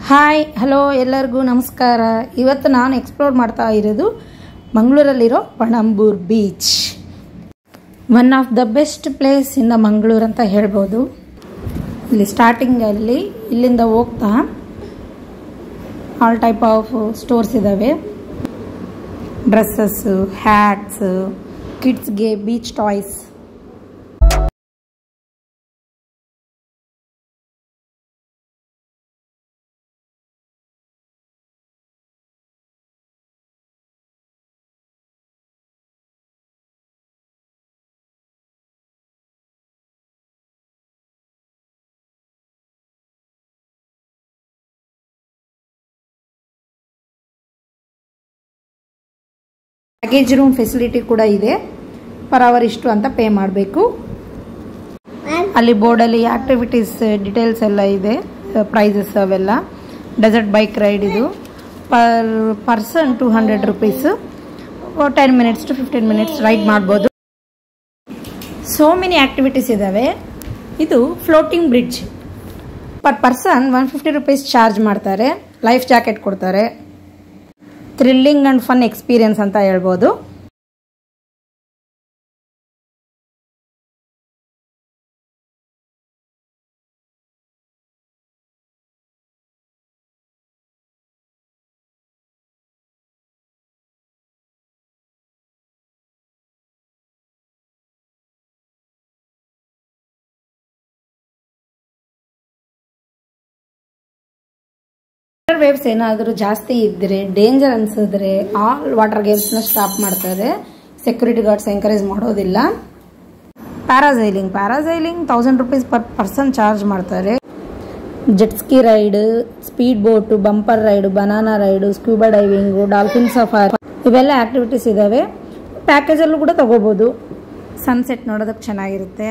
Hi hello ಎಲ್ಲರಿಗೂ ನಮಸ್ಕಾರ. ಇವತ್ತು ನಾನು ಎಕ್ಸ್ಪ್ಲೋರ್ ಮಾಡ್ತಾ ಇರೋದು ಮಂಗಳೂರಲ್ಲಿರೋ Panambur beach. One of the best place in the Mangaluru ಅಂತ ಹೇಳ್ಬೋದು. ಇಲ್ಲಿ ಸ್ಟಾರ್ಟಿಂಗಲ್ಲಿ ಇಲ್ಲಿಂದ ಹೋಗ್ತಾ ಆಲ್ ಟೈಪ್ ಆಫ್ ಸ್ಟೋರ್ಸ್ ಇದ್ದಾವೆ. ಡ್ರೆಸ್ಸಸ್ಸು, ಹ್ಯಾಟ್ಸು, ಕಿಡ್ಸ್ಗೆ beach toys. Package room facility ಕೂಡ ಇದೆ. ಪರ್ ಅವರ್ ಇಷ್ಟು ಅಂತ ಪೇ ಮಾಡಬೇಕು. ಅಲ್ಲಿ ಬೋರ್ಡಲ್ಲಿ ಆಕ್ಟಿವಿಟೀಸ್ ಡೀಟೇಲ್ಸ್ ಎಲ್ಲ ಇದೆ, ಪ್ರೈಸಸ್ ಅವೆಲ್ಲ. ಡೆಸರ್ಟ್ ಬೈಕ್ ರೈಡ್ ಇದು per person 200 rupees. 10 minutes to 15 minutes ride ಮಾಡ್ಬೋದು. ಸೋ ಮೆನಿ ಆಕ್ಟಿವಿಟೀಸ್ ಇದ್ದಾವೆ. ಇದು floating bridge. Per person 150 rupees charge ಮಾಡ್ತಾರೆ. ಲೈಫ್ ಜಾಕೆಟ್ ಕೊಡ್ತಾರೆ. ಥ್ರಿಲ್ಲಿಂಗ್ ಅಂಡ್ ಫನ್ ಎಕ್ಸ್ಪೀರಿಯನ್ಸ್ ಅಂತ ಹೇಳ್ಬೋದು. ವೇವ್ಸ್ ಏನಾದರೂ ಜಾಸ್ತಿ ಇದ್ದರೆ, ಡೇಂಜರ್ ಅನ್ಸಿದ್ರೆ ಆಲ್ ವಾಟರ್ ಗೇಮ್ಸ್ನ ಸ್ಟಾಪ್ ಮಾಡ್ತಾರೆ. ಸೆಕ್ಯೂರಿಟಿ ಗಾರ್ಡ್ಸ್ ಎಂಕರೇಜ್ ಮಾಡೋದಿಲ್ಲ. Parasailing 1000 rupees per person charge ಮಾಡ್ತಾರೆ. Jet ski ride, speed boat, bumper ride, banana raid, scuba diving, dolphin safari ಇವೆಲ್ಲ ಆಕ್ಟಿವಿಟೀಸ್ ಇದ್ದಾವೆ. ಪ್ಯಾಕೇಜಲ್ಲೂ ಕೂಡ ತಗೋಬೋದು. ಸನ್ಸೆಟ್ ನೋಡೋದಕ್ಕೆ ಚೆನ್ನಾಗಿರುತ್ತೆ.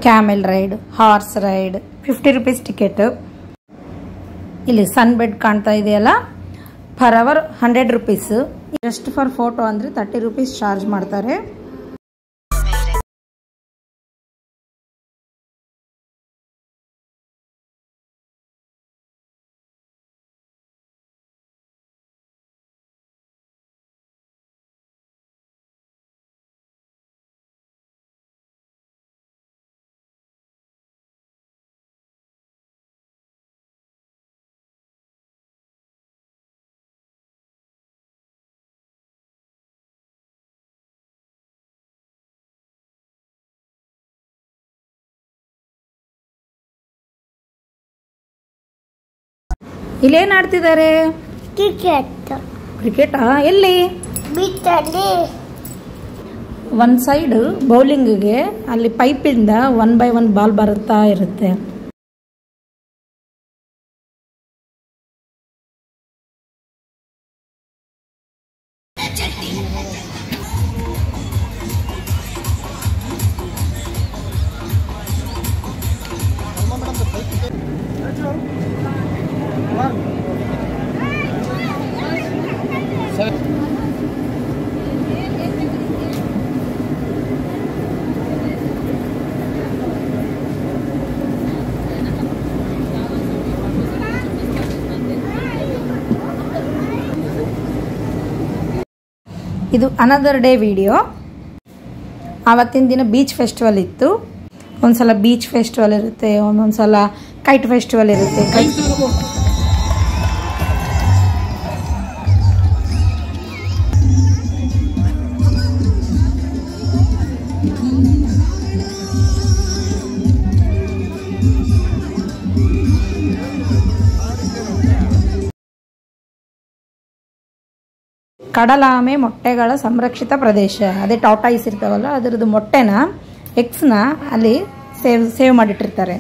Camel ride, horse ride, 50 rupees ticket. ಇಲ್ಲಿ ಸನ್ ಬೆಡ್ ಕಾಣ್ತಾ ಇದೆಯಲ್ಲ, per hour 100 rupees. Just for photo ಅಂದರೆ 30 ರುಪೀಸ್ ಚಾರ್ಜ್ ಮಾಡ್ತಾರೆ. ಇಲ್ಲೇನು ಆಡ್ತಿದ್ದಾರೆ? ಕ್ರಿಕೆಟಾ? ಎಲ್ಲಿ? ಒಂದು ಸೈಡ್ ಬೌಲಿಂಗ್ಗೆ ಅಲ್ಲಿ ಪೈಪಿಂದ 1 by 1 ಬಾಲ್ ಬರುತ್ತಾ ಇರುತ್ತೆ. ಇದು ಅನದರ್ ಡೇ ವಿಡಿಯೋ. ಆವತ್ತಿನ ದಿನ ಬೀಚ್ ಫೆಸ್ಟಿವಲ್ ಇತ್ತು. ಒಂದ್ಸಲ ಬೀಚ್ ಫೆಸ್ಟಿವಲ್ ಇರುತ್ತೆ, ಒಂದೊಂದ್ಸಲ ಕೈಟ್ ಫೆಸ್ಟಿವಲ್ ಇರುತ್ತೆ. ಕಡಲಾಮೆ ಮೊಟ್ಟೆಗಳ ಸಂರಕ್ಷಿತ ಪ್ರದೇಶ. ಅದೇ ಟಾಟಾಯಿಸ್ ಇರ್ತಾವಲ್ಲ, ಅದರದ್ದು ಮೊಟ್ಟೆನ ಎಗ್ಸ್ನ ಅಲ್ಲಿ ಸೇವ್ ಮಾಡಿಟ್ಟಿರ್ತಾರೆ.